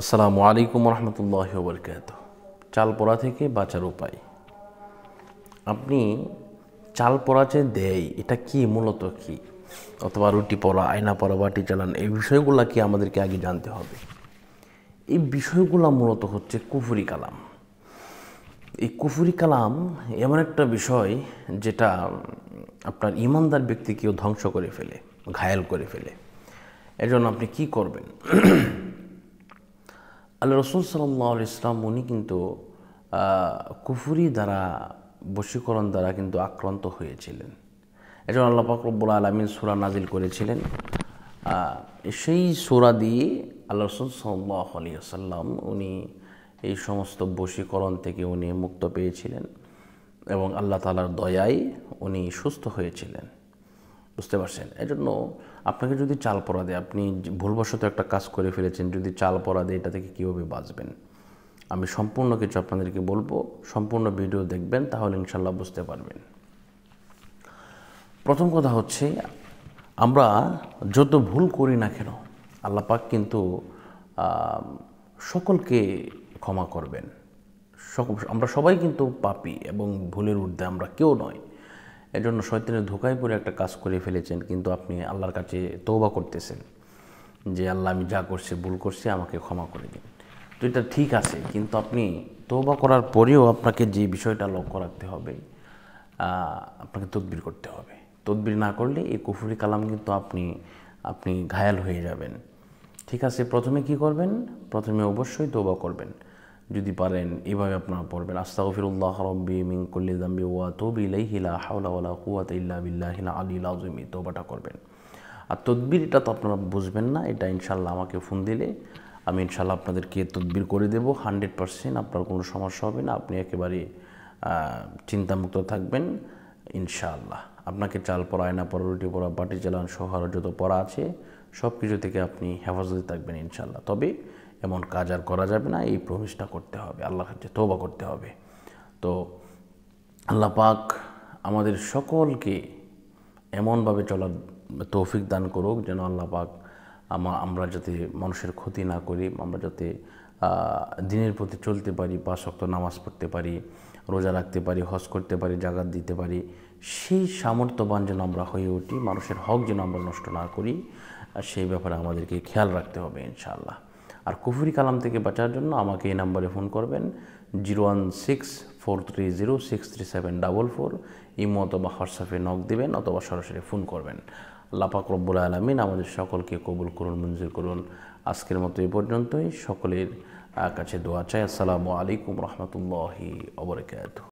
আসসালামু আলাইকুম রহমতুল্লাহি ওয়া বারাকাতুহু। চাল পোড়া থেকে বাঁচার উপায়। আপনি চাল পোড়া যে দেয় এটা কি, মূলত কি, অথবা রুটি পোড়া, আয়না পোড়া, বাটি চালান, এই বিষয়গুলো কি আমাদেরকে আগে জানতে হবে। এই বিষয়গুলো মূলত হচ্ছে কুফরি কালাম। এই কুফরি কালাম এমন একটা বিষয় যেটা আপনার ইমানদার ব্যক্তিকেও ধ্বংস করে ফেলে, ঘায়েল করে ফেলে। এজন্য আপনি কি করবেন? আল্লাহ রসুল সাল্লাল্লাহু আলাইহি ওয়াসাল্লাম উনি কিন্তু কুফরি দ্বারা, বশীকরণ দ্বারা কিন্তু আক্রান্ত হয়েছিলেন। এজন্য আল্লাহ পাক রব্বুল আলামিন সূরা নাজিল করেছিলেন। সেই সূরা দিয়ে আল্লাহ রসুল সাল্লাল্লাহু আলাইহি ওয়াসাল্লাম উনি এই সমস্ত বশীকরণ থেকে উনি মুক্ত পেয়েছিলেন এবং আল্লাহ তাআলার দয়ায় উনি সুস্থ হয়েছিলেন। বুঝতে পারছেন? এজন্য আপনাকে যদি চাল পোড়া দেয়, আপনি ভুলবশত একটা কাজ করে ফেলেছেন, যদি চাল পোড়া দেয় এটা থেকে কীভাবে বাঁচবেন, আমি সম্পূর্ণ কিছু আপনাদেরকে বলবো। সম্পূর্ণ ভিডিও দেখবেন, তাহলে ইনশাল্লাহ বুঝতে পারবেন। প্রথম কথা হচ্ছে, আমরা যত ভুল করি না কেন আল্লাহ পাক কিন্তু সকলকে ক্ষমা করবেন। আমরা সবাই কিন্তু পাপী এবং ভুলের ঊর্ধ্বে আমরা কেউ নয়। এজন্য শয়তানের ধোঁকায় পড়ে একটা কাজ করে ফেলেছেন, কিন্তু আপনি আল্লাহর কাছে তওবা করতেছেন যে আল্লাহ, আমি যা করছি ভুল করছি, আমাকে ক্ষমা করে দিন। তো এটা ঠিক আছে, কিন্তু আপনি তওবা করার পরেও আপনাকে যে বিষয়টা লক্ষ্য রাখতে হবে, আপনাকে তদবির করতে হবে। তদবির না করলে এই কুফরি কালাম কিন্তু আপনি ঘায়াল হয়ে যাবেন। ঠিক আছে, প্রথমে কি করবেন? প্রথমে অবশ্যই তওবা করবেন। যদি পারেন এভাবে আপনারা পড়বেন, আস্তাগফিরুল্লাহ রাব্বি মিন কুল্লি যামবি ওয়া আতুবু ইলাইহি লা হাওলা ওয়ালা কুওয়াতা ইল্লা বিল্লাহিল আলিয়্যিল আযীম। তওবাটা করবেন। আর তদবির এটা তো আপনারা বুঝবেন না, এটা ইনশাল্লাহ আমাকে ফোন দিলে আমি ইনশাল্লাহ আপনাদেরকে তদবির করে দেবো। 100% আপনার কোনো সমস্যা হবে না, আপনি একেবারে চিন্তামুক্ত থাকবেন ইনশাআল্লাহ। আপনাকে চাল পড়া, আয়না পড়া, রুটি পড়া, বাটি চালান সহ আরও যত পড়া আছে সব কিছু থেকে আপনি হেফাজতে থাকবেন ইনশাআল্লাহ। তবে এমন কাজ আর করা যাবে না, এই প্রমিসটা করতে হবে, আল্লাহর কাছে তওবা করতে হবে। তো আল্লাহ পাক আমাদের সকলকে এমনভাবে চলার তৌফিক দান করুক যেন আল্লাহ পাক আমরা যাতে মানুষের ক্ষতি না করি, আমরা যাতে দিনের প্রতি চলতে পারি, 5 ওয়াক্ত নামাজ পড়তে পারি, রোজা রাখতে পারি, হজ করতে পারি, জাকাত দিতে পারি, সেই সামর্থ্যবান যেন আমরা হয়ে উঠি, মানুষের হক যেন আমরা নষ্ট না করি, সেই ব্যাপারে আমাদেরকে খেয়াল রাখতে হবে ইনশাআল্লাহ। আর কুফরি কালাম থেকে বাঁচার জন্য আমাকে এই নাম্বারে ফোন করবেন, 01643063744। ইমো অথবা হোয়াটসঅ্যাপে নক দিবেন অথবা সরাসরি ফোন করবেন। আল্লাহ পাক রব্বুল আলামিন আমাদের সকলকে কবুল করুন, মঞ্জুর করুন। আজকের মতো এই পর্যন্তই। সকলের কাছে দোয়া চাই। আসসালামু আলাইকুম রহমতুল্লাহি ওয়া বারাকাতুহু।